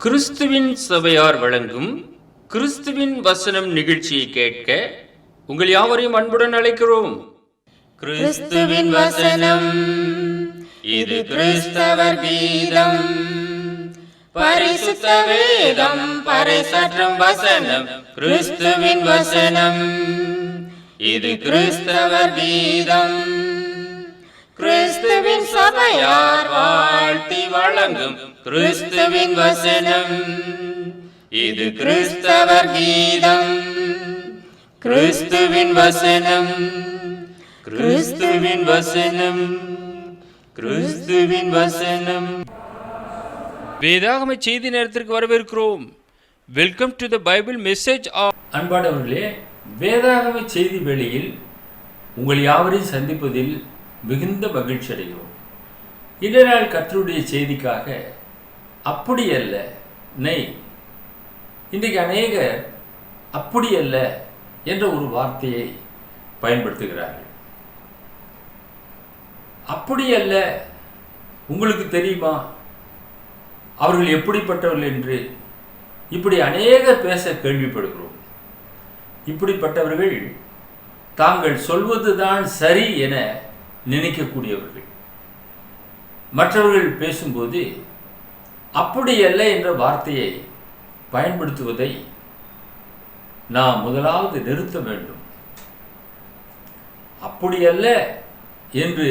கிறிஸ்துவின் சபையார் வழங்கும் கிறிஸ்துவின் வசனம் நிகழ்ச்சியை கேட்க உங்கள் யாவரையும் அன்புடன் அழைக்கிறோம். கிறிஸ்துவின் வசனம், இது கிறிஸ்தவர் கீதம். பரிசுத்த வேதம் பறைசாற்றும் வசனம், கிறிஸ்துவின் வசனம், இது கிறிஸ்தவர் கீதம். கிறிஸ்துவின் சபையார் வாழ்த்தி வழங்கும் கிறிஸ்துவின் வசனம், இது கிறிஸ்தவர் கீதம். கிறிஸ்துவின் வசனம், கிறிஸ்துவின் வசனம், கிறிஸ்துவின் வசனம். வேதாகம செய்தி நேரத்திற்கு வரவேற்கிறோம். Welcome to the Bible message. அன்பானவர்களே, வேதாகம செய்தி வேளையில் உங்கள் யாவரையும் சந்திப்பதில் மிகுந்த மகிழ்ச்சி அடைகிறோம். இன்றைய நாள் கர்த்தருடைய செய்திக்காக அப்படி அல்ல நெய். இன்றைக்கு அநேகர் அப்படி அல்ல என்ற ஒரு வார்த்தையை பயன்படுத்துகிறார்கள். அப்படி அல்ல, உங்களுக்கு தெரியுமா அவர்கள் எப்படிப்பட்டவர்கள் என்று இப்படி அநேகர் பேச கேள்விப்படுகிறோம். இப்படிப்பட்டவர்கள் தாங்கள் சொல்வதுதான் சரி என நினைக்கக்கூடியவர்கள். மற்றவர்கள் பேசும்போது அப்படி அல்ல என்ற வார்த்தையை பயன்படுத்துவதை நாம் முதலாவது நிறுத்த வேண்டும். அப்படி அல்ல என்று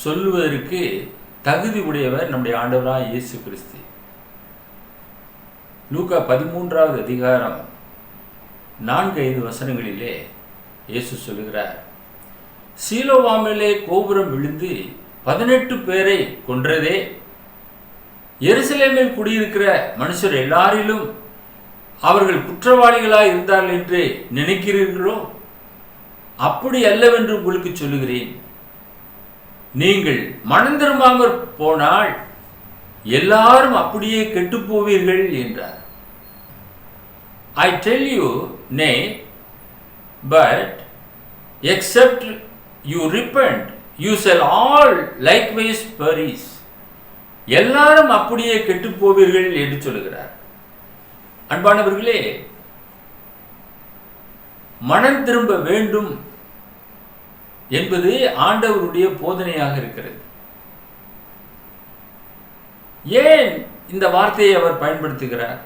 சொல்லுவதற்கு தகுதி உடையவர் நம்முடைய ஆண்டவராய் இயேசு கிறிஸ்து. லூக்கா 13வது அதிகாரம் 4-5 வசனங்களிலே இயேசு சொல்லுகிறார், சீலோவாமிலே கோபுரம் விழுந்து 18 பேரை கொன்றதே, எருசலேமில் குடியிருக்கிற மனுஷர் எல்லாரிலும் அவர்கள் குற்றவாளிகளாய் இருந்தார்கள் என்று நினைக்கிறீர்களோ? அப்படி அல்லவென்று உங்களுக்கு சொல்லுகிறேன். நீங்கள் மனம் திரும்பாமற் போனால் எல்லாரும் அப்படியே கெட்டுப்போவீர்கள் என்றார். I tell you, nay, but except you repent, you shall all likewise perish. எல்லாரும் அப்படியே கெட்டு போவீர்கள் என்று சொல்லுகிறார். அன்பானவர்களே, மனம் திரும்ப வேண்டும் என்பது ஆண்டவருடைய போதனையாக இருக்கிறது. ஏன் இந்த வார்த்தையை அவர் பயன்படுத்துகிறார்?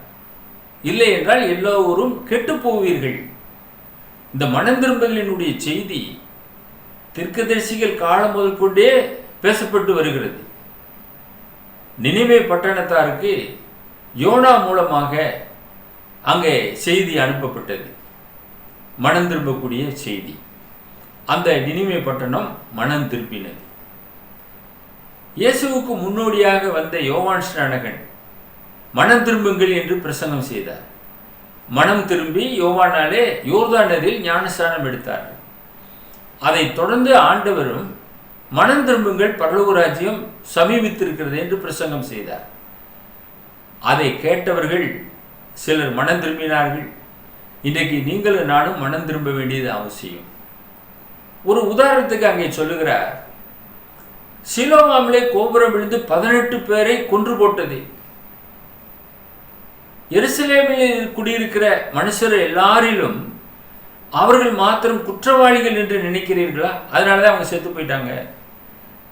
இல்லை என்றால் எல்லோரும் கெட்டு போவீர்கள். இந்த மனம் திரும்பலினுடைய செய்தி தீர்க்கதரிசிகள் காலம் முதல் கொண்டே பேசப்பட்டு வருகிறது. நினிவே பட்டணத்தாருக்கு யோனா மூலமாக அங்கே செய்தி அனுப்பப்பட்டது, மனம் திரும்பக்கூடிய செய்தி. அந்த நினிவே பட்டணம் மனம் திருப்பினது. இயேசுவுக்கு முன்னோடியாக வந்த யோவான் ஸ்நானகன் மனம் திரும்புங்கள் என்று பிரசங்கம் செய்தார். மனம் திரும்பி யோவானாலே யோர்தான் நதியில் ஞானஸ்நானம் எடுத்தார்கள். அதைத் தொடர்ந்து ஆண்டவரும் மனம் திரும்புங்கள், பரலோக ராஜ்யம் சமீபித்திருக்கிறது என்று பிரசங்கம் செய்தார். அதை கேட்டவர்கள் சிலர் மனம் திரும்பினார்கள். இன்றைக்கு நீங்களும் நானும் மனம் திரும்ப வேண்டியது அவசியம். ஒரு உதாரணத்துக்கு அங்கே சொல்லுகிறார், சீலோவாமிலே கோபுரம் விழுந்து 18 பேரை கொன்று போட்டது. எருசலேமில் குடியிருக்கிற மனுஷர் எல்லாரிலும் அவர்கள் மாத்திரம் குற்றவாளிகள் என்று நினைக்கிறீர்களா? அதனால தான் அவங்க செத்து போயிட்டாங்க.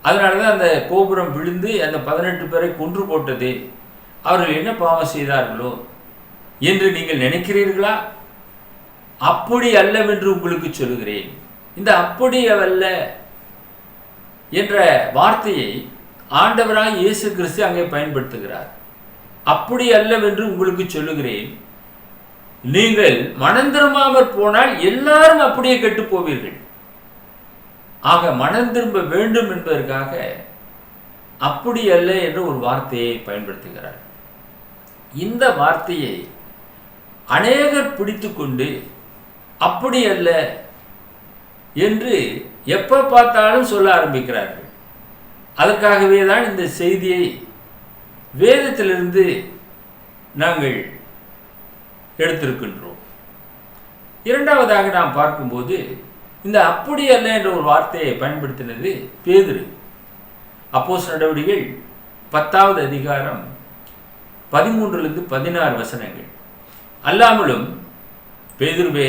அதனால தான் அந்த கோபுரம் விழுந்து அந்த 18 பேரை கொன்று போட்டது. அவர்கள் என்ன பாவம் செய்தார்களோ என்று நீங்கள் நினைக்கிறீர்களா? அப்படி அல்லவென்று உங்களுக்கு சொல்லுகிறேன். இந்த அப்படி அல்ல என்ற வார்த்தையை ஆண்டவராய் இயேசு கிறிஸ்து அங்கே பயன்படுத்துகிறார். அப்படி அல்லவென்று உங்களுக்கு சொல்லுகிறேன், நீங்கள் மனம் திரும்பாமற் போனால் எல்லாரும் அப்படியே கெட்டு போவீர்கள். ஆக மனம் திரும்ப வேண்டும் என்பதற்காக அப்படி அல்ல என்ற ஒரு வார்த்தையை பயன்படுத்துகிறார். இந்த வார்த்தையை அநேகர் பிடித்து கொண்டு அப்படி அல்ல என்று எப்ப பார்த்தாலும் சொல்ல ஆரம்பிக்கிறார்கள். அதற்காகவே தான் இந்த செய்தியை வேதத்திலிருந்து நாங்கள் எடுத்திருக்கின்றோம். இரண்டாவதாக நாம் பார்க்கும்போது இந்த அப்படி அல்ல என்ற ஒரு வார்த்தையை பயன்படுத்தினது பேதுரு. அப்போஸ்தலர் நடவடிக்கைகள் 10வது அதிகாரம் 13-16 வசனங்கள். அல்லாமலும் பேதுருவே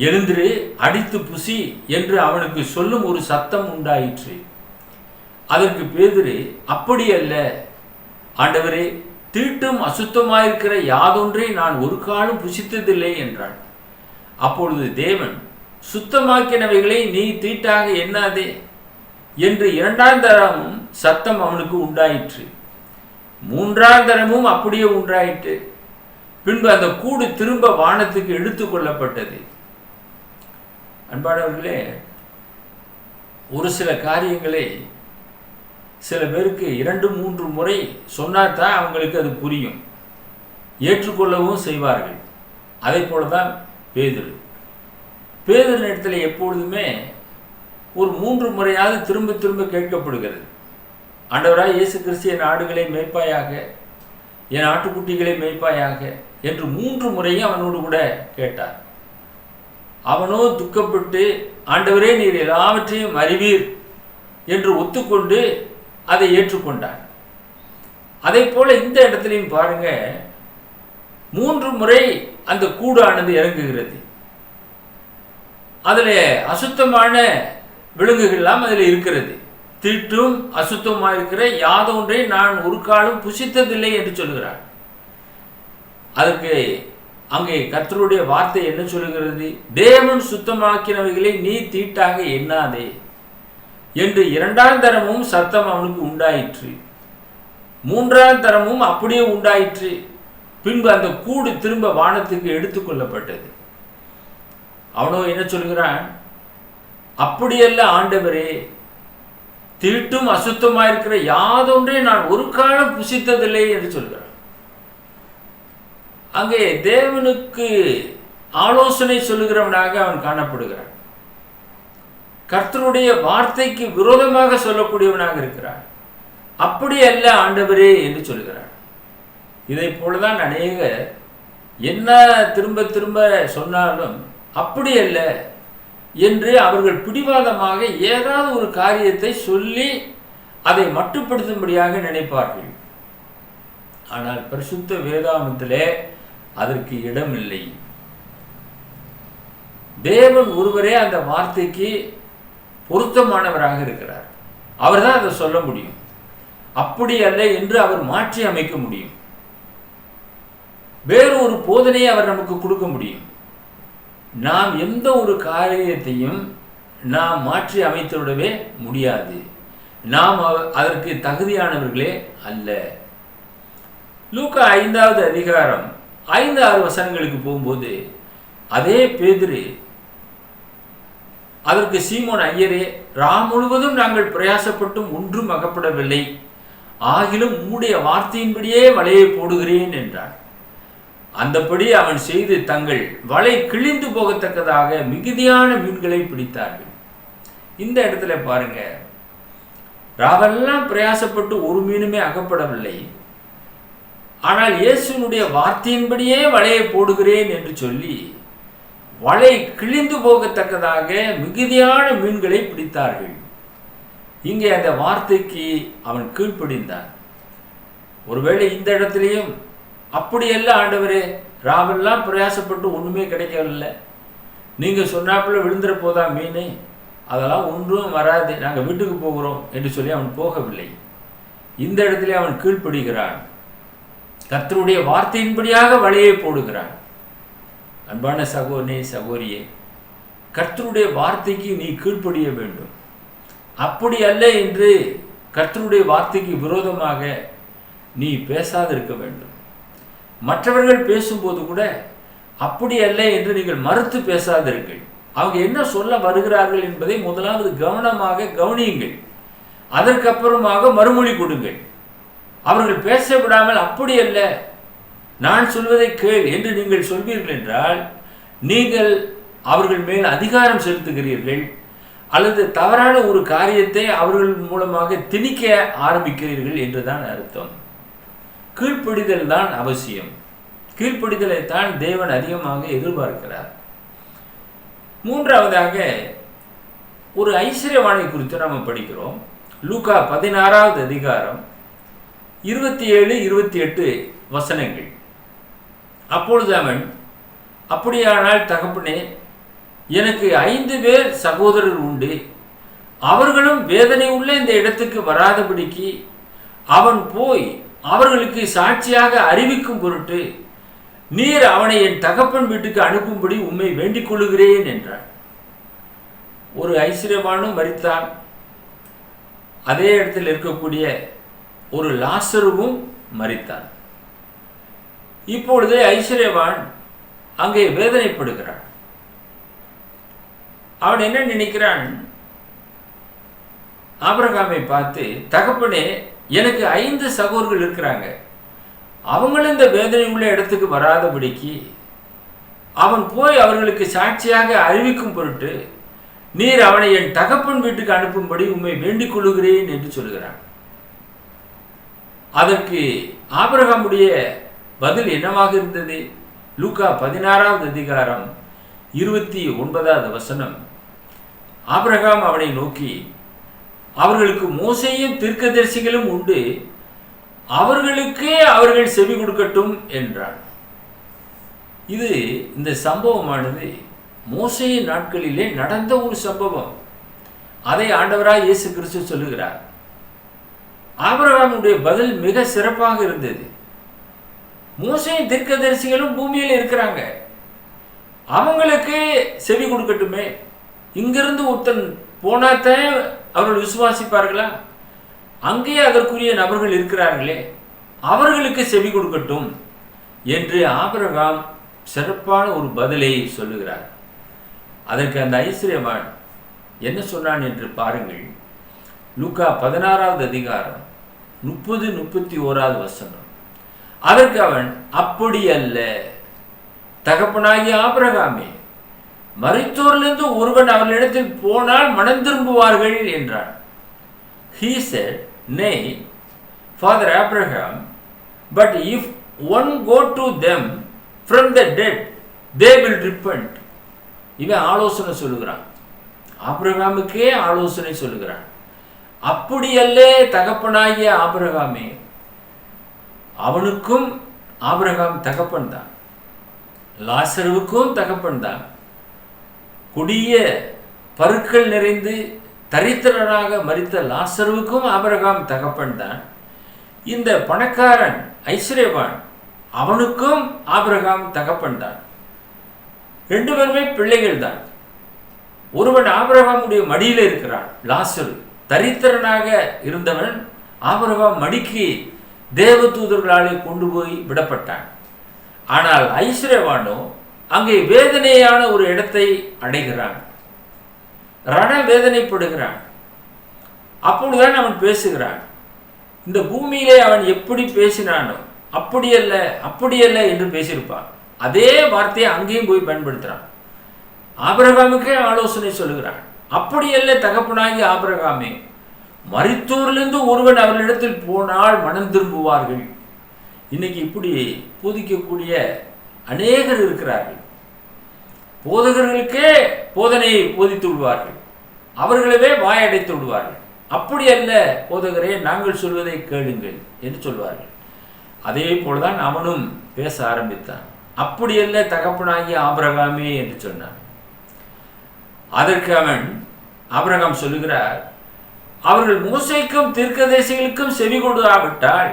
எழுந்திரு, அடித்து புசி என்று அவனுக்கு சொல்லும் ஒரு சத்தம் உண்டாயிற்று. அதற்கு பேதுரு, அப்படி அல்ல ஆண்டவரே, தீட்டும் அசுத்தமாயிருக்கிற யாதொன்றை நான் ஒரு காலம் புசித்ததில்லை என்றான். அப்பொழுது தேவன், சுத்தமாக்கினவைகளை நீ தீட்டாக எண்ணாதே என்று 2ஆம் தரமும் சத்தம் அவனுக்கு உண்டாயிற்று. 3ஆம் தரமும் அப்படியே உண்டாயிற்று. பின்பு அந்த கூடு திரும்ப வானத்துக்கு எடுத்து கொள்ளப்பட்டது. அன்பானவர்களே, ஒரு சில காரியங்களை சில பேருக்கு 2-3 முறை சொன்னாதான் அவங்களுக்கு அது புரியும், ஏற்றுக்கொள்ளவும் செய்வார்கள். அதை போலதான் பேதுரு இடத்துல எப்பொழுதுமே ஒரு 3 முறையாவது திரும்ப திரும்ப கேட்கப்படுகிறது. ஆண்டவராய் இயேசு கிறிஸ்து, என் ஆடுகளை மேய்ப்பாயாக, என் ஆட்டுக்குட்டிகளை மேய்ப்பாயாக என்று 3 முறையும் அவனோடு கூட கேட்டார். அவனோ துக்கப்பட்டு, ஆண்டவரே நீர் எல்லாவற்றையும் அறிவீர் என்று ஒத்துக்கொண்டு அதை ஏற்றுக்கொண்டான். அதை போல இந்த இடத்துலையும் பாருங்க, 3 முறை அந்த கூடானது இறங்குகிறது. அதில் அசுத்தமான விலங்குகள்லாம் அதில் இருக்கிறது. தீட்டும் அசுத்தமாக இருக்கிற யாதொன்றை நான் ஒரு காலம் புசித்ததில்லை என்று சொல்கிறார். அதற்கு அங்கே கர்த்தருடைய வார்த்தை என்ன சொல்லுகிறது? தேவன் சுத்தமாக்கினவைகளை நீ தீட்டாக எண்ணாதே என்று 2ஆம் தரமும் சத்தம் அவனுக்கு உண்டாயிற்று. 3ஆம் தரமும் அப்படியே உண்டாயிற்று. பின்பு அந்த கூடு திரும்ப வானத்துக்கு எடுத்துக்கொள்ளப்பட்டது. அவனோ என்ன சொல்கிறான்? அப்படியல்ல ஆண்டவரே, தீட்டும் அசுத்தமாயிருக்கிற யாதொன்றே நான் ஒரு காலம் புசித்ததில்லை என்று சொல்கிறான். அங்கே தேவனுக்கு ஆலோசனை சொல்லுகிறவனாக அவன் காணப்படுகிறான். கர்த்தருடைய வார்த்தைக்கு விரோதமாக சொல்லக்கூடியவனாக இருக்கிறான். அப்படி அல்ல ஆண்டவரே என்று சொல்கிறான். இதை போலதான் அநேகர் என்ன திரும்ப திரும்ப சொன்னாலும் அப்படி அல்ல என்று அவர்கள் பிடிவாதமாக ஏதாவது ஒரு காரியத்தை சொல்லி அதை மட்டுப்படுத்தும்படியாக நினைப்பார்கள். ஆனால் பரிசுத்த வேதாகமத்திலே அதற்கு இடமில்லை. தேவன் ஒருவரே அந்த வார்த்தைக்கு பொருத்தமானவராக இருக்கிறார். அவர் தான் அதை சொல்ல முடியும். அப்படி அல்ல என்று அவர் மாற்றி அமைக்க முடியும். வேறு ஒரு போதனையை அவர் நமக்கு கொடுக்க முடியும். நாம் எந்த ஒரு காரியத்தையும் நாம் மாற்றி அமைத்து விடவே முடியாது. நாம் அதற்கு தகுதியானவர்களே அல்ல. லூக்கா 5வது அதிகாரம் 5-6 வசனங்களுக்கு போகும்போது அதே பேதுரு அதற்கு, சீமோன் ஐயரே, ராம் முழுவதும் நாங்கள் பிரயாசப்பட்டும் ஒன்றும் அகப்படவில்லை, ஆகிலும் உம்முடைய வார்த்தையின்படியே வலையை போடுகிறேன் என்றான். அந்தபடி அவன் செய்து தங்கள் வலை கிழிந்து போகத்தக்கதாக மிகுதியான மீன்களை பிடித்தார்கள். இந்த இடத்துல பாருங்க, ராவெல்லாம் பிரயாசப்பட்டு ஒரு மீனுமே அகப்படவில்லை. ஆனால் இயேசுனுடைய வார்த்தையின்படியே வலையை போடுகிறேன் என்று சொல்லி வலை கிழிந்து போகத்தக்கதாக மிகுதியான மீன்களை பிடித்தார்கள். இங்கே அந்த வார்த்தைக்கு அவன் கீழ்ப்படிந்தான். ஒருவேளை இந்த இடத்துலையும் அப்படியல்ல ஆண்டவரே, ராவெல்லாம் பிரயாசப்பட்டு ஒன்றுமே கிடைக்கவில்லை, நீங்கள் சொன்னாப்புல விழுந்துற போதா மீன், அதெல்லாம் ஒன்றும் வராது, நாங்கள் வீட்டுக்கு போகிறோம் என்று சொல்லி அவன் போகவில்லை. இந்த இடத்துல அவன் கீழ்ப்படுகிறான். கர்த்தருடைய வார்த்தையின்படியாக வலையை போடுகிறான். அன்பான சகோதரனே, சகோதரியே, கர்த்தருடைய வார்த்தைக்கு நீ கீழ்ப்படிய வேண்டும். அப்படி அல்ல என்று கர்த்தருடைய வார்த்தைக்கு விரோதமாக நீ பேசாதிருக்க வேண்டும். மற்றவர்கள் பேசும்போது கூட அப்படி அல்ல என்று நீங்கள் மறுத்து பேசாதிருங்கள். அவங்க என்ன சொல்ல வருகிறார்கள் என்பதை முதலாவது கவனமாக கவனியுங்கள். அதற்கப்புறமாக மறுமொழி கொடுங்கள். அவர்கள் பேச விடாமல் அப்படி அல்ல, நான் சொல்வதை கேள் என்று நீங்கள் சொல்வீர்கள் என்றால் நீங்கள் அவர்கள் மேல் அதிகாரம் செலுத்துகிறீர்கள், அல்லது தவறான ஒரு காரியத்தை அவர்கள் மூலமாக திணிக்க ஆரம்பிக்கிறீர்கள் என்றுதான் அர்த்தம். கீழ்ப்படிதல் தான் அவசியம். கீழ்ப்படிதலை தான் தேவன் அதிகமாக எதிர்பார்க்கிறார். மூன்றாவதாக ஒரு ஐஸ்வர்யவானை குறித்து நாம் படிக்கிறோம். லூக்கா 16வது அதிகாரம் 27-28 வசனங்கள். அப்பொழுது அவன், அப்படியானால் தகப்பனே, எனக்கு 5 பேர் சகோதரர் உண்டு, அவர்களும் வேதனை உள்ள இந்த இடத்துக்கு வராதபடிக்கு அவன் போய் அவர்களுக்கு சாட்சியாக அறிவிக்கும் பொருட்டு நீர் அவனை என் தகப்பன் வீட்டுக்கு அனுப்பும்படி உம்மை வேண்டிக் கொள்ளுகிறேன் என்றான். ஒரு ஐஸ்வர்யவானும் மரித்தான். அதே இடத்தில் இருக்கக்கூடிய ஒரு லாசருவும் மரித்தான். இப்பொழுது ஐஸ்வர்யவான் அங்கே வேதனைப்படுகிறான். அவன் என்ன நினைக்கிறான்? ஆபிரகாமை பார்த்து, தகப்பனே, எனக்கு 5 சகோதரர்கள் இருக்கிறாங்க, அவங்களும் இந்த வேதனை உள்ள இடத்துக்கு வராதபடிக்கு அவன் போய் அவர்களுக்கு சாட்சியாக அறிவிக்கும் பொருட்டு நீர் அவனை என் தகப்பன் வீட்டுக்கு அனுப்பும்படி உம்மை வேண்டிக் கொள்ளுகிறேன் என்று சொல்கிறான். அதற்கு ஆபிரகாமுடைய பதில் என்னவாக இருந்தது? லூக்கா 16வது அதிகாரம் 29வது வசனம். ஆபிரகாம் அவனை நோக்கி, அவர்களுக்கு மோசேயும் தீர்க்கதரிசிகளும் உண்டு, அவர்களுக்கே அவர்கள் செவி கொடுக்கட்டும் என்றான். இது இந்த சம்பவமானது மோசேயின் நாட்களிலே நடந்த ஒரு சம்பவம். அதை ஆண்டவராய் இயேசு கிறிஸ்து சொல்லுகிறார். ஆபிரகாமுடைய பதில் மிக சிறப்பாக இருந்தது. மோசேயின் தீர்க்கதரிசிகளும் பூமியில் இருக்கிறாங்க, அவங்களுக்கு செவி கொடுக்கட்டுமே. இங்கிருந்து ஒருத்தன் போனாத்தான் அவர்கள் விசுவாசிப்பார்களா? அங்கே அதற்குரிய நபர்கள் இருக்கிறார்களே, அவர்களுக்கு செவி கொடுக்கட்டும் என்று ஆபிரகாம் சிறப்பான ஒரு பதிலை சொல்லுகிறார். அதற்கு அந்த ஐஸ்வர்யவான் என்ன சொன்னான் என்று பாருங்கள். லூக்கா 16வது அதிகாரம் 30-31வது வசனம். அதற்கு அவன், அப்படி அல்ல தகப்பனாகிய ஆபிரகாமே, மரித்தோரிலிருந்து ஒருவன் அவர்களிடத்தில் போனால் மனம் திரும்புவார்கள் என்றான். He said, Nay, Father Abraham, but if one go to them from the dead, they will repent. இவன் ஆலோசனை சொல்லுகிறான், ஆபிரகாமுக்கே ஆலோசனை சொல்லுகிறான். அப்படி அல்ல தகப்பனாகிய ஆபிரகாமே, அவனுக்கும் ஆபிரகாம் தகப்பன் தான், லாசருவுக்கும் தகப்பன் தான், கொடிய பருக்கள் நிறைந்து தரித்திரனாக மரித்த லாசருவுக்கும் ஆபிரகாம் தகப்பன் தான். இந்த பணக்காரன் ஐஸ்வர்யவான், அவனுக்கும் ஆபிரகாம் தகப்பன் தான். 2 பேருமே பிள்ளைகள் தான். ஒருவன் ஆபிரகாமுடைய மடியில் இருக்கிறான், லாசரு தரித்திரனாக இருந்தவன் ஆபிரகாம் மடிக்கு தேவதூதர்களாலே கொண்டு போய் விடப்பட்டான். ஆனால் ஐஸ்வர்யவானோ அங்கே வேதனையான ஒரு இடத்தை அடைகிறான், ரண வேதனைப்படுகிறான். அப்பொழுதுதான் அவன் பேசுகிறான். இந்த பூமியிலே அவன் எப்படி பேசினானோ அப்படியல்ல அப்படியல்ல என்று பேசியிருப்பான். அதே வார்த்தையை அங்கேயும் போய் பயன்படுத்துகிறான். ஆபிரகாமுக்கே ஆலோசனை சொல்லுகிறான். அப்படியல்ல தகப்பனாகி ஆபிரகாமே, மரித்தோரிலிருந்து ஒருவன் அவர்களிடத்தில் போனால் மனம் திரும்புவார்கள். இன்னைக்கு இப்படி போதிக்கக்கூடிய அநேகர் இருக்கிறார்கள். போதகர்களுக்கே போதனையை போதித்து விடுவார்கள், அவர்களவே வாயடைத்து விடுவார்கள். அப்படி அல்ல போதகரே, நாங்கள் சொல்வதை கேளுங்கள் என்று சொல்வார்கள். அதே போலதான் அவனும் பேச ஆரம்பித்தான். அப்படி அல்ல தகப்பனாகிய ஆபிரகாமே என்று சொன்னான். அதற்கு அவன் ஆபிரகாம் சொல்லுகிறார், அவர்கள் மோசேக்கும் தீர்க்கதரிசிகளுக்கும் செவி கொடுக்காவிட்டால்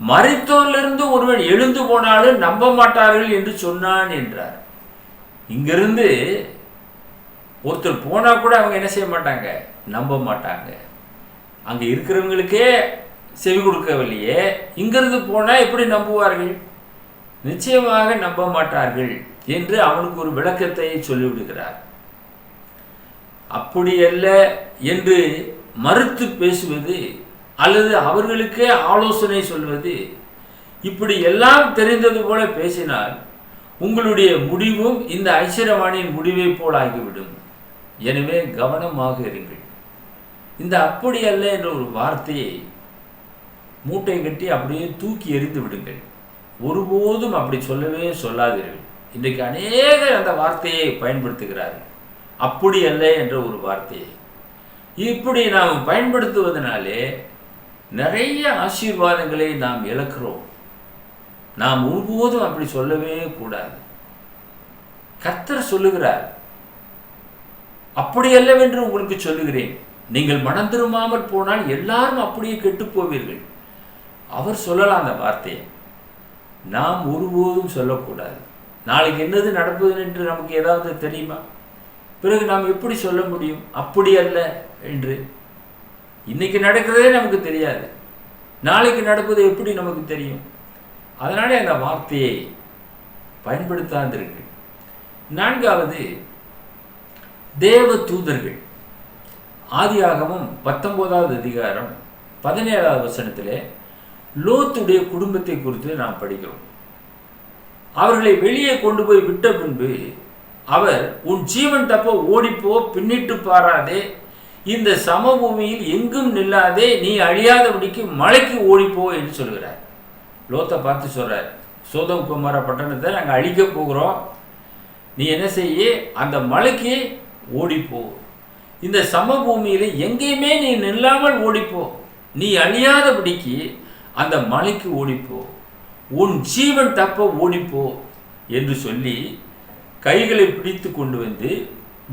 மரித்தோரிலிருந்து ஒருவன் எழுந்து போனாலும் நம்ப மாட்டார்கள் என்று சொன்னான் என்றார். இங்கிருந்து ஒருத்தர் போனா கூட அவங்க என்ன செய்ய மாட்டாங்க, நம்ப மாட்டாங்க. அங்க இருக்கிறவங்களுக்கே செவி கொடுக்கவில்லையே, இங்கிருந்து போனா எப்படி நம்புவார்கள்? நிச்சயமாக நம்ப மாட்டார்கள் என்று அவனுக்கு ஒரு விளக்கத்தை சொல்லிவிடுகிறார். அப்படி அல்ல என்று மறுத்து பேசுவது அல்லது அவர்களுக்கே ஆலோசனை சொல்வது, இப்படி எல்லாம் தெரிந்தது போல பேசினால் உங்களுடைய முடிவும் இந்த ஐஸ்வர்யவானின் முடிவை போல் ஆகிவிடும். எனவே கவனமாக இருங்கள். இந்த அப்படி அல்ல என்ற ஒரு வார்த்தையை மூட்டை கட்டி அப்படியே தூக்கி எறிந்து விடுங்கள். ஒருபோதும் அப்படி சொல்லவே சொல்லாதீர்கள். இன்றைக்கு அநேகர் அந்த வார்த்தையை பயன்படுத்துகிறார்கள், அப்படி அல்ல என்ற ஒரு வார்த்தையை. இப்படி நாம் பயன்படுத்துவதனாலே நிறைய ஆசீர்வாதங்களை நாம் இழக்கிறோம். நாம் ஒருபோதும் அப்படி சொல்லவே கூடாது. கர்த்தர் சொல்லுகிறார், அப்படி அல்லவென்று உங்களுக்கு சொல்லுகிறேன், நீங்கள் மனம் திரும்பாமல் போனால் எல்லாரும் அப்படியே கெட்டு போவீர்கள். அவர் சொல்லலாம் அந்த வார்த்தையை, நாம் ஒருபோதும் சொல்லக்கூடாது. நாளைக்கு என்னது நடப்பது என்று நமக்கு ஏதாவது தெரியுமா? பிறகு நாம் எப்படி சொல்ல முடியும் அப்படி அல்ல என்று? இன்னைக்கு நடக்கிறதே நமக்கு தெரியாது, நாளைக்கு நடப்பது எப்படி நமக்கு தெரியும்? அதனாலே அந்த வார்த்தையை பயன்படுத்தாதிருங்கள். நான்காவது, தேவ தூதர்கள். ஆதியாகமம் 19வது அதிகாரம் 17வது வசனத்திலே லோத்துடைய குடும்பத்தை குறித்து நாம் படிக்கிறோம். அவர்களை வெளியே கொண்டு போய் விட்ட பின்பு அவர், உன் ஜீவன் தப்ப ஓடிப்போ, பின்னிட்டு பாராதே, இந்த சமபூமியில் எங்கும் நில்லாதே, நீ அழியாதபடிக்கு மலைக்கு ஓடிப்போ என்று சொல்கிறார். லோத்தை பார்த்து சொல்றார், சோதம் குமார பட்டணத்தை நாங்கள் அழிக்க போகிறோம், நீ என்ன செய்ய, அந்த மலைக்கு ஓடிப்போ, இந்த சமபூமியில எங்கேயுமே நீ நில்லாமல் ஓடிப்போ, நீ அழியாதபடிக்கு அந்த மலைக்கு ஓடிப்போ, உன் ஜீவன் தப்ப ஓடிப்போ என்று சொல்லி கைகளை பிடித்து கொண்டு வந்து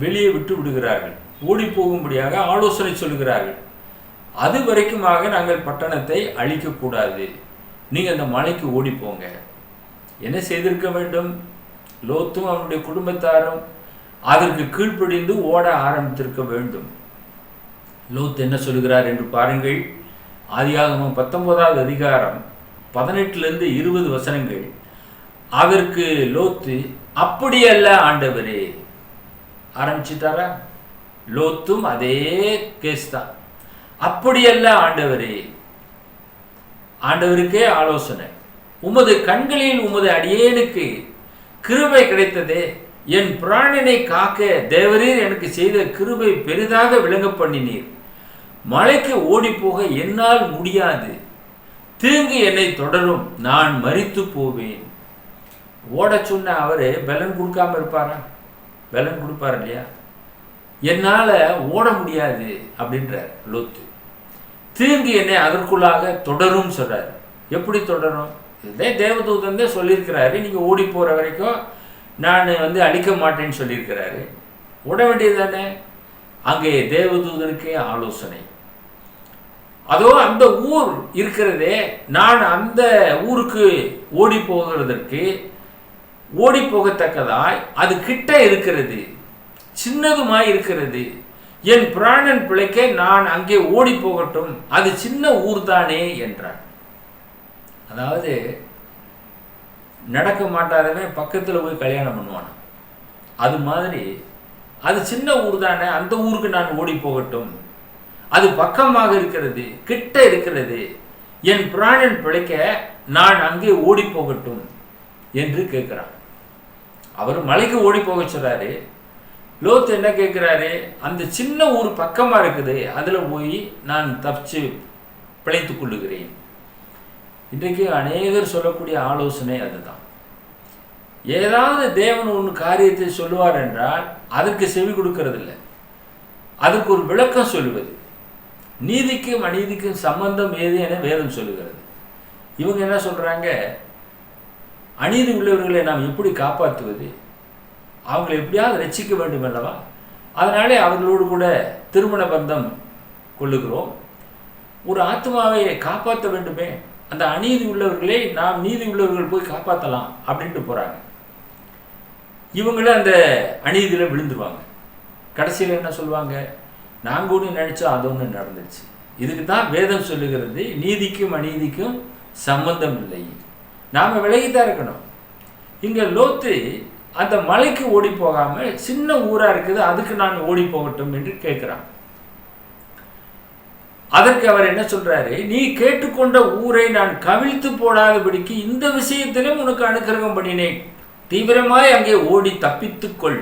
வெளியே விட்டு விடுகிறார்கள். ஓடி போகும்படியாக ஆலோசனை சொல்கிறார்கள். அது வரைக்குமாக நாங்கள் பட்டணத்தை அழிக்கக்கூடாது, நீங்கள் அந்த மலைக்கு ஓடிப்போங்க. என்ன செய்திருக்க வேண்டும்? லோத்தும் அவனுடைய குடும்பத்தாரும் அதற்கு கீழ்ப்படிந்து ஓட ஆரம்பித்திருக்க வேண்டும். லோத் என்ன சொல்கிறார் என்று பாருங்கள். ஆதியாகமம் 19வது அதிகாரம் 18லிருந்து 20 வசனங்கள். அதற்கு லோத்து, அப்படி அல்ல ஆண்டவரே. ஆரம்பிச்சுட்டாரா? லோத்தும் அதே கேஸ் தான். அப்படி அல்ல ஆண்டவரே. ஆண்டவருக்கே ஆலோசனை. உமது கண்களில் உமது அடியேனுக்கு கிருபை கிடைத்ததே, என் பிராணனை காக்க தேவரீர் எனக்கு செய்த கிருபை பெரிதாக விளங்க பண்ணினீர். மலைக்கு ஓடி போக என்னால் முடியாது, தீங்கு என்னை தொடரும், நான் மரித்து போவேன். ஓட சொன்ன அவரு பலன் கொடுக்காம இருப்பாரா? பலன் கொடுப்பார் இல்லையா? என்னால் ஓட முடியாது அப்படின்றார் லோத்து. தீங்கு என்னை அதற்குள்ளாக தொடரும் சொல்றாரு. எப்படி தொடரும்? இதே தேவதூதன் தான் சொல்லியிருக்கிறாரு, நீங்கள் ஓடி போகிற வரைக்கும் நான் அழிக்க மாட்டேன்னு சொல்லியிருக்கிறாரு. ஓட வேண்டியது தானே? அங்கே தேவதூதனுக்கே ஆலோசனை. அதோ அந்த ஊர் இருக்கிறதே, நான் அந்த ஊருக்கு ஓடி போகிறதற்கு, ஓடி போகத்தக்கதாய் அது கிட்ட இருக்கிறது, சின்னதுமாய் இருக்கிறது, என் பிராணன் பிழைக்க நான் அங்கே ஓடி போகட்டும், அது சின்ன ஊர் தானே என்றான். அதாவது நடக்க மாட்டாதவன் பக்கத்தில் போய் கல்யாணம் பண்ணுவான். அது மாதிரி அது சின்ன ஊர் தானே, அந்த ஊருக்கு நான் ஓடி போகட்டும், அது பக்கமாக இருக்கிறது, கிட்ட இருக்கிறது, என் பிராணன் பிழைக்க நான் அங்கே ஓடி போகட்டும் என்று கேட்கிறான். அவர் மலைக்கு ஓடி போக சொல்றாரு. லோத் என்ன கேட்கிறாரு? அந்த சின்ன ஊர் பக்கமா இருக்குது, அதுல போய் நான் தப்பிச்சு பிழைத்துக் கொள்ளுகிறேன். இன்றைக்கு அநேகர் சொல்லக்கூடிய ஆலோசனை அதுதான். ஏதாவது தேவன் ஒன்று காரியத்தை சொல்லுவார் என்றால் அதற்கு செவி கொடுக்கறதில்லை, அதற்கு ஒரு விளக்கம் சொல்லுவது. நீதிக்கும் அநீதிக்கும் சம்பந்தம் ஏது என வேதம் சொல்லுகிறது. இவங்க என்ன சொல்றாங்க? அநீதி உள்ளவர்களை நாம் எப்படி காப்பாற்றுவது, அவங்களை எப்படியாவது ரட்சிக்க வேண்டும் அல்லவா, அதனாலே அவர்களோடு கூட திருமண பந்தம் கொள்ளுகிறோம், ஒரு ஆத்மாவை காப்பாற்ற வேண்டுமே, அந்த அநீதி உள்ளவர்களை நாம் நீதி உள்ளவர்கள் போய் காப்பாற்றலாம் அப்படின்ட்டு போறாங்க. இவங்கள அந்த அநீதியில் விழுந்துருவாங்க. கடைசியில் என்ன சொல்லுவாங்க? நாங்கள் ஒன்று நினைச்சோம், அது ஒன்று நடந்துருச்சு. இதுக்கு தான் வேதம் சொல்லுகிறது, நீதிக்கும் அநீதிக்கும் சம்பந்தம் இல்லை, நாம் விலகித்தான் இருக்கணும். இங்கே லோத்து அந்த மலைக்கு ஓடி போகாமல் சின்ன ஊராக இருக்குது, அதுக்கு நான் ஓடி போகட்டும் என்று கேட்குறான். அதற்கு அவர் என்ன சொல்றாரு? நீ கேட்டுக்கொண்ட ஊரை நான் கவிழ்த்து போடாதபடிக்கு இந்த விஷயத்திலும் உனக்கு அனுக்கிரகம் பண்ணினேன், தீவிரமாய் அங்கே ஓடி தப்பித்துக்கொள்,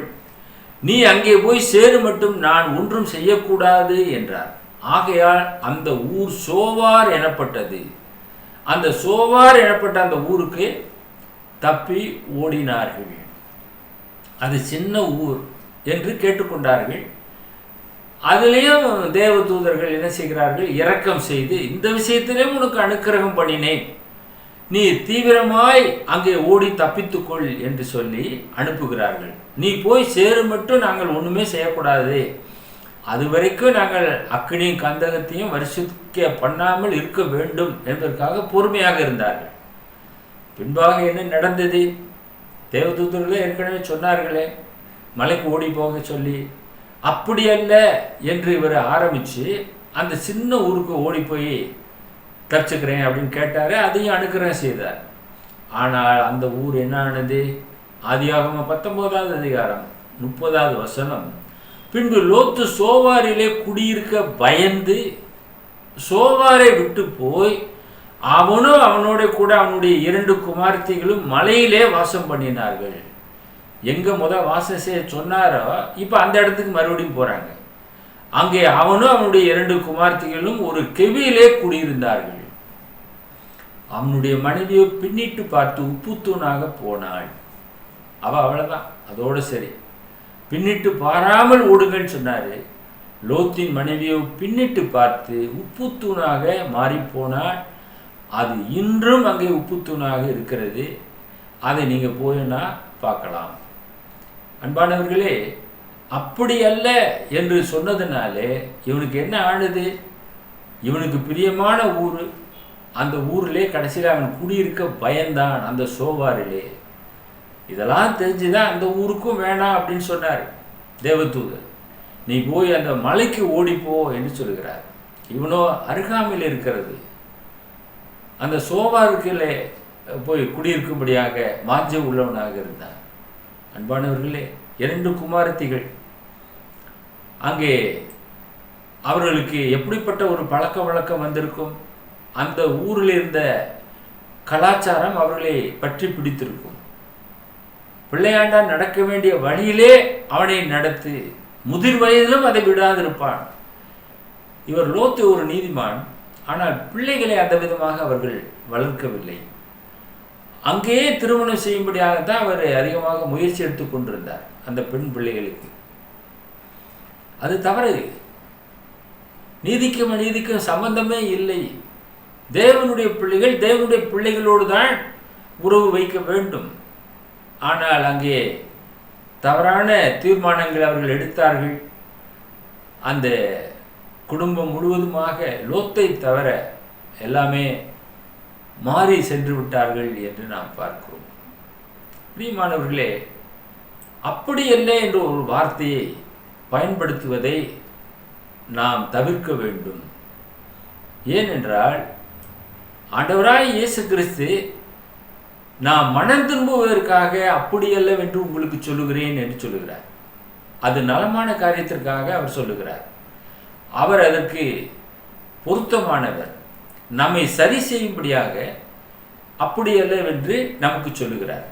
நீ அங்கே போய் சேரு மட்டும் நான் ஒன்றும் செய்யக்கூடாது என்றார். ஆகையால் அந்த ஊர் சோவார் எனப்பட்டது. அந்த சோவார் எனப்பட்ட அந்த ஊருக்கு தப்பி ஓடினார்கள். அது சின்ன ஊர் என்று கேட்டுக்கொண்டார்கள். அதிலேயும் தேவ தூதர்கள் என்ன செய்கிறார்கள்? இரக்கம் செய்து இந்த விஷயத்திலே உனக்கு அனுக்கிரகம் பண்ணினேன், நீ தீவிரமாய் அங்கே ஓடி தப்பித்துக்கொள் என்று சொல்லி அனுப்புகிறார்கள். நீ போய் சேரு மட்டும் நாங்கள் ஒன்றுமே செய்யக்கூடாது, அது வரைக்கும் நாங்கள் அக்கினியும் கந்தகத்தையும் வருஷிக்க பண்ணாமல் இருக்க வேண்டும் என்பதற்காக பொறுமையாக இருந்தார்கள். பின்பாக என்ன நடந்தது? தேவதூதர்களே ஏற்கனவே சொன்னார்களே மலைக்கு ஓடி போக சொல்லி. அப்படி அல்ல என்று இவர் ஆரம்பித்து அந்த சின்ன ஊருக்கு ஓடி போய் தப்பிச்சுக்கிறேன் அப்படின்னு கேட்டார். அதையும் அனுக்கிரகம் செய்தார். ஆனால் அந்த ஊர் என்ன ஆனது? ஆதியாகமம் 19வது அதிகாரம் 30வது வசனம், பின்பு லோத்து சோவாரிலே குடியிருக்க பயந்து சோவாரை விட்டு போய் அவனும் அவனோட கூட அவனுடைய 2 குமார்த்திகளும் மலையிலே வாசம் பண்ணினார்கள். எங்க வாசம் செய்ய சொன்னாரோ இப்போ அந்த இடத்துக்கு மறுபடியும் போறாங்க. அங்கே அவனும் அவனுடைய 2 குமார்த்திகளும் ஒரு கெவியிலே குடியிருந்தார்கள். அவனுடைய மனைவியை பின்னிட்டு பார்த்து உப்புத்தூணாக போனாள். அவ்வளவுதான், அதோட சரி. பின்னிட்டு பாராமல் ஓடுங்கன்னு சொன்னாரு. லோத்தின் மனைவியை பின்னிட்டு பார்த்து உப்புத்தூணாக மாறி போனாள். அது இன்றும் அங்கே உப்புத்தூணாக இருக்கிறது. அதை நீங்க போயினா பார்க்கலாம். அன்பானவர்களே, அப்படி அல்ல என்று சொன்னதுனாலே இவனுக்கு என்ன ஆனது? இவனுக்கு பிரியமான ஊர், அந்த ஊரிலே கடைசியில் அவன் குடியிருக்க பயந்தான், அந்த சோவாரிலே. இதெல்லாம் தெரிஞ்சுதான் அந்த ஊருக்கும் வேணாம் அப்படின்னு சொன்னார் தேவதூதர். நீ போய் அந்த மலைக்கு ஓடிப்போ என்று சொல்கிறார். இவனோ அருகாமையில் இருக்கிறது அந்த சோவாருக்கிலே போய் குடியிருக்கும்படியாக மாஞ்ச உள்ளவனாக இருந்தான். அன்பானவர்களே, 2 குமாரத்திகள். அங்கே அவர்களுக்கு எப்படிப்பட்ட ஒரு பழக்க வழக்கம் வந்திருக்கும்? அந்த ஊரில் இருந்த கலாச்சாரம் அவர்களை பற்றி பிடித்திருக்கும். பிள்ளையாண்டா நடக்க வேண்டிய வழியிலே அவனை நடத்து, முதிர் வயதிலும் அதை விடாதிருப்பான். இவர் லோத்து ஒரு நீதிமான், ஆனால் பிள்ளைகளை அந்த விதமாக அவர்கள் வளர்க்கவில்லை. அங்கேயே திருமணம் செய்யும்படியாகத்தான் அவர் அதிகமாக முயற்சி எடுத்துக் கொண்டிருந்தார் அந்த பெண் பிள்ளைகளுக்கு. அது தவறு. நீதிக்கும் அநீதிக்கும் சம்பந்தமே இல்லை. தேவனுடைய பிள்ளைகள் தேவனுடைய பிள்ளைகளோடு தான் உறவு வைக்க வேண்டும். ஆனால் அங்கே தவறான தீர்மானங்கள் அவர்கள் எடுத்தார்கள். அந்த குடும்பம் முழுவதுமாக லோத்தை தவிர எல்லாமே மாறி சென்று விட்டார்கள் என்று நாம் பார்க்கிறோம். பிரியமானவர்களே, அப்படி அல்ல என்ற ஒரு வார்த்தையை பயன்படுத்துவதை நாம் தவிர்க்க வேண்டும். ஏனென்றால் ஆண்டவராய் இயேசு கிறிஸ்து நாம் மனம் திரும்புவதற்காக அப்படி அல்லவென்று உங்களுக்கு சொல்லுகிறேன் என்று சொல்லுகிறார். அது நலமான காரியத்திற்காக அவர் சொல்லுகிறார். அவர் அதற்கு பொருத்தமானவர். நம்மை சரி செய்யும்படியாக அப்படி அல்லவென்று நமக்கு சொல்லுகிறார்.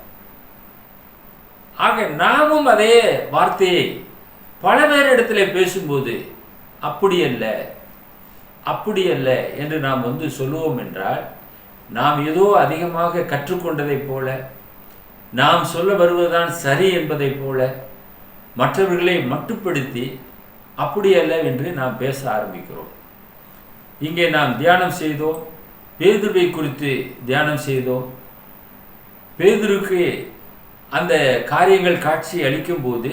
ஆக நாமும் அதே வார்த்தையை பல பேரிடத்துல பேசும்போது அப்படி அல்ல அப்படி அல்ல என்று நாம் சொல்லுவோம் என்றால், நாம் ஏதோ அதிகமாக கற்றுக்கொண்டதைப் போல, நாம் சொல்ல வருவதுதான் சரி என்பதைப் போல மற்றவர்களை மட்டுப்படுத்தி அப்படி அல்ல என்று நாம் பேச ஆரம்பிக்கிறோம். இங்கே நாம் தியானம் செய்தோம், பேதுருவை குறித்து தியானம் செய்தோம். பேதுருக்கு அந்த காரியங்கள் காட்சி அளிக்கும் போது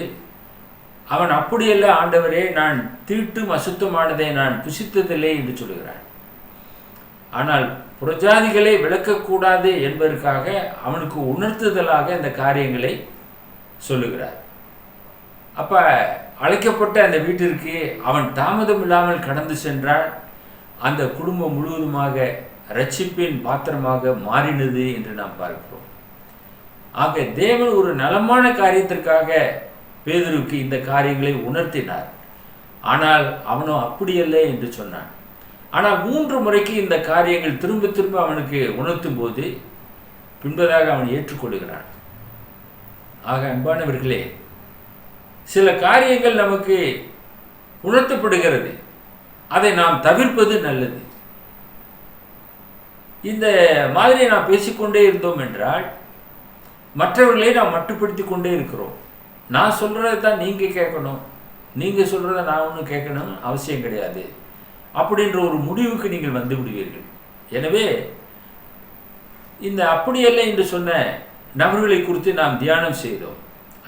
அவன் அப்படியல்ல ஆண்டவரே, நான் தீட்டும் அசுத்தமானதை நான் புசித்ததில்லை என்று சொல்லுகிறான். ஆனால் புறஜாதிகளை விளக்கக்கூடாது என்பதற்காக அவனுக்கு உணர்த்துதலாக இந்த காரியங்களை சொல்லுகிறார். அப்ப அழைக்கப்பட்ட அந்த வீட்டிற்கு அவன் தாமதம் இல்லாமல் கடந்து சென்றால் அந்த குடும்பம் முழுவதுமாக இரட்சிப்பின் பாத்திரமாக மாறினது என்று நாம் பார்க்கிறோம். ஆக தேவன் ஒரு நலமான காரியத்திற்காக பேதுருக்கு இந்த காரியங்களை உணர்த்தினார். ஆனால் அவனோ அப்படியல்ல என்று சொன்னான். ஆனால் 3 முறைக்கு இந்த காரியங்கள் திரும்ப திரும்ப அவனுக்கு உணர்த்தும் போது பின்பதாக அவன் ஏற்றுக்கொள்கிறான். ஆக அன்பானவர்களே, சில காரியங்கள் நமக்கு உணர்த்தப்படுகிறது, அதை நாம் தவிர்ப்பது நல்லது. இந்த மாதிரி நாம் பேசிக்கொண்டே இருந்தோம் என்றால் மற்றவர்களை நாம் மட்டுப்படுத்தி கொண்டே இருக்கிறோம். நான் சொல்றதை தான் நீங்க கேட்கணும், நீங்க சொல்றதை நான் ஒன்றும் கேட்கணும் அவசியம் கிடையாது அப்படின்ற ஒரு முடிவுக்கு நீங்கள் வந்து விடுவீர்கள். எனவே இந்த அப்படியல்ல என்று சொன்ன நபர்களை குறித்து நாம் தியானம் செய்தோம்.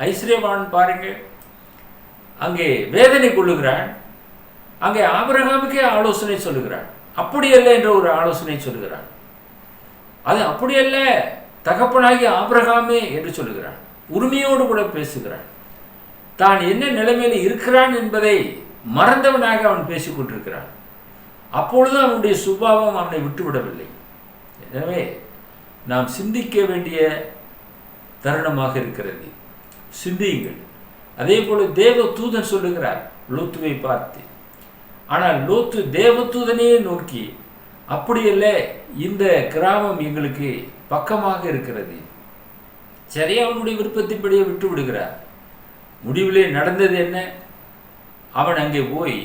ஐஸ்வர்யவான் பாருங்க, அங்கே வேதனை கொள்ளுகிறான், அங்கே ஆபிரகாமுக்கே ஆலோசனை சொல்லுகிறான். அப்படியல்ல என்ற ஒரு ஆலோசனை சொல்லுகிறான். அது அப்படியல்ல தகப்பனாகி ஆபிரகாமே என்று சொல்லுகிறான். உரிமையோடு கூட பேசுகிறான். தான் என்ன நிலைமையில் இருக்கிறான் என்பதை மறந்தவனாக அவன் பேசிக் கொண்டிருக்கிறான். அப்பொழுது அவனுடைய சுபாவம் அவனை விட்டுவிடவில்லை. எனவே நாம் சிந்திக்க வேண்டிய தருணமாக இருக்கிறது. சிந்தியுங்கள். அதே போல தேவ தூதன் சொல்லுகிறார் லோத்துவை பார்த்து. ஆனால் லோத்து தேவ தூதனையே நோக்கி, அப்படியல்ல, இந்த கிராமம் எங்களுக்கு பக்கமாக இருக்கிறது. சரி, அவனுடைய விருப்பத்தின்படியே விட்டு விடுகிறார். முடிவிலே நடந்தது என்ன? அவன் அங்கே போய்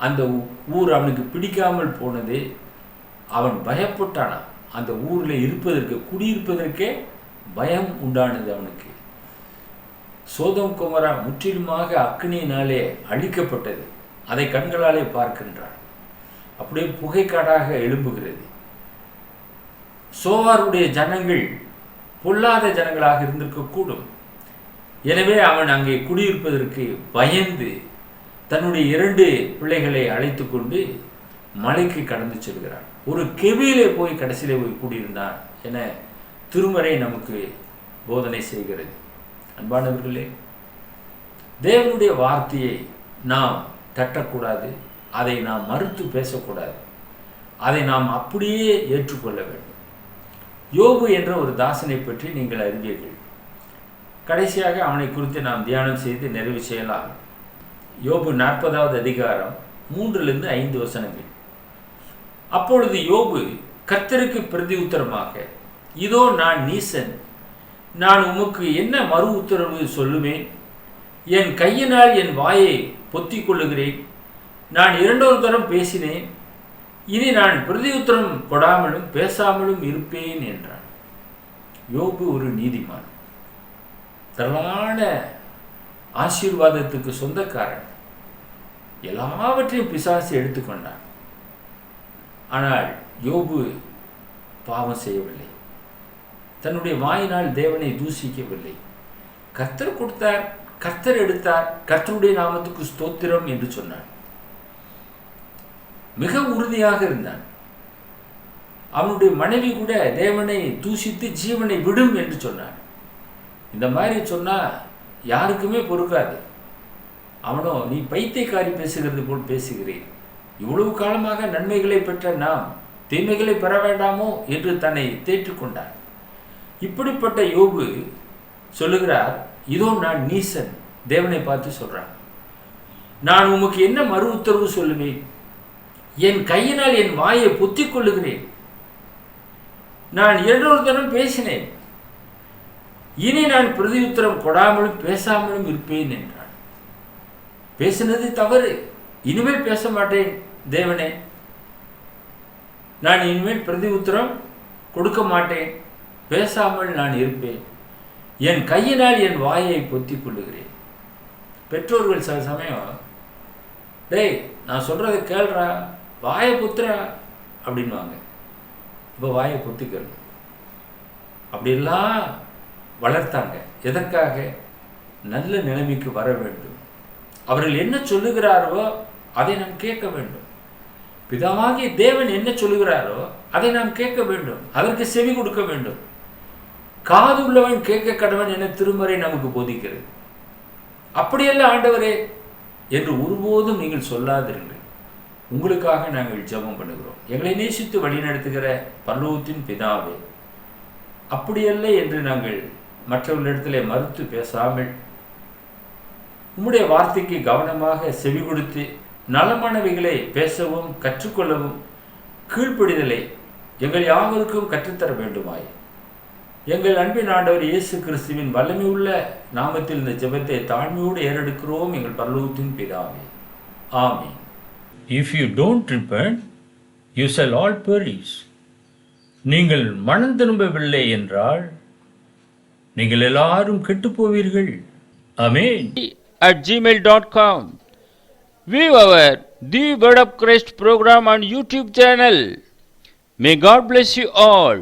அந்த ஊர் அவனுக்கு பிடிக்காமல் போனது. அவன் பயப்பட்டானா. அந்த ஊரில் இருப்பதற்கு, குடியிருப்பதற்கே பயம் உண்டானது அவனுக்கு. சோதம் குமரா முற்றிலுமாக அக்னியினாலே அழிக்கப்பட்டது. அதை கண்களாலே பார்க்கின்றான். அப்படியே புகைக்காடாக எழும்புகிறது. சோவாருடைய ஜனங்கள் பொல்லாத ஜனங்களாக இருந்திருக்கக்கூடும். எனவே அவன் அங்கே குடியிருப்பதற்கு பயந்து தன்னுடைய 2 பிள்ளைகளை அழைத்து கொண்டு மலைக்கு கடந்து செல்கிறான். ஒரு கெபியிலே போய் கடைசியிலே போய் கூடியிருந்தான் என திருமறை நமக்கு போதனை செய்கிறது. அன்பானவர்களே, தேவனுடைய வார்த்தையை நாம் தட்டக்கூடாது. அதை நாம் மறுத்து பேசக்கூடாது. அதை நாம் அப்படியே ஏற்றுக்கொள்ள வேண்டும். யோபு என்ற ஒரு தாசனை பற்றி நீங்கள் அறிவீர்கள். கடைசியாக அவனை குறித்து நாம் தியானம் செய்து நிறைவு செய்யலாம். யோபு 40வது அதிகாரம் 3-5 வசனங்கள். அப்பொழுது யோபு கர்த்தருக்கு பிரதி உத்தரமாக, இதோ நான் நீசன், நான் உமக்கு என்ன மறு உத்தரவு சொல்லுவேன்? என் கையினால் என் வாயை பொத்திக் கொள்ளுகிறேன். நான் 2 தரம் பேசினேன். இனி நான் பிரதி உத்தரம் கொடாமலும் பேசாமலும் இருப்பேன் என்றான். யோபு ஒரு நீதிமான், திரளான ஆசீர்வாதத்துக்கு சொந்தக்காரன். எல்லாவற்றையும் பிசாசு எடுத்துக்கொண்டான். ஆனால் யோபு பாவம் செய்யவில்லை. தன்னுடைய வாயினால் தேவனை தூஷிக்கவில்லை. கர்த்தர் கொடுத்தார், கர்த்தர் எடுத்தார், கர்த்தருடைய நாமத்துக்கு ஸ்தோத்திரம் என்று சொன்னான். மிக உறுதியாக இருந்தான். அவனுடைய மனைவி கூட தேவனை தூஷித்து ஜீவனை விடும் என்று சொன்னான். இந்த மாதிரி சொன்னா யாருக்குமே பொறுக்காது. அவனோ, நீ பைத்தியக்காரி பேசுகிறது போல் பேசுகிறேன், இவ்வளவு காலமாக நன்மைகளை பெற்ற நாம் தீமைகளை பெற வேண்டாமோ என்று தன்னை தேற்றிக்கொண்டான். இப்படிப்பட்ட யோபு சொல்லுகிறார், இதோ நான் நீசன். தேவனை பார்த்து சொல்றான், நான் உமக்கு என்ன மறு உத்தரவு சொல்லுவேன்? என் கையினால் என் வாயை பொத்திக் கொள்ளுகிறேன். நான் 2 தரம் பேசினேன். இனி நான் பிரதி உத்தரம் கொடாமலும் பேசாமலும் இருப்பேன் என்றான். பேசினது தவறு. இனிமேல் பேச மாட்டேன் தேவனே. நான் இனிமேல் பிரதி உத்தரம் கொடுக்க மாட்டேன். பேசாமல் நான் இருப்பேன். என் கையினால் என் வாயை பொத்திக் கொள்ளுகிறேன். பெற்றோர்கள் சில சமயம், டேய் நான் சொல்றதை கேள்றா, வாயை புத்துறா அப்படின்வாங்க. இப்போ வாயை பொத்திக்கணும். அப்படிலாம் வளர்த்தாங்க. எதற்காக? நல்ல நிலைமைக்கு வர வேண்டும். அவர்கள் என்ன சொல்லுகிறாரோ அதை நாம் கேட்க வேண்டும். பிதாவாகிய தேவன் என்ன சொல்லுகிறாரோ அதை நாம் கேட்க வேண்டும். அதற்கு செவி கொடுக்க வேண்டும். காது உள்ளவன் கேட்க கடவன் என திருமறை நமக்கு போதிக்கிறது. அப்படியல்ல ஆண்டவரே என்று ஒருபோதும் நீங்கள் சொல்லாதிருங்கள். உங்களுக்காக நாங்கள் ஜெபம் பண்ணுகிறோம். எங்களை நேசித்து வழிநடத்துகிற பரலோகத்தின் பிதாவே, அப்படியல்ல என்று நாங்கள் மற்றவர்களிடத்திலே மறுத்து பேசாமல் உம்முடைய வார்த்தைக்கு கவனமாக செவி கொடுத்து நலமானவைகளை பேசவும் கற்றுக்கொள்ளவும் கீழ்ப்படிதலை எங்கள் யாவருக்கும் கற்றுத்தர வேண்டுமாய் எங்கள் அன்பின் ஆண்டவர் இயேசு கிறிஸ்துவின் வல்லமை உள்ள நாமத்தில் இந்த ஜெபத்தை தாழ்மையோடு ஏறெடுக்கிறோம் எங்கள் பரலோகத்தின் பிதாவே. ஆமென். If you don't repent, you shall all perish. நீங்கள் மனம் திரும்பவில்லை என்றால் நீங்கள் எல்லாரும் கெட்டுப் போவீர்கள். ஆமென். @gmail.com. View our The Word of Christ program on YouTube channel. May God bless you all.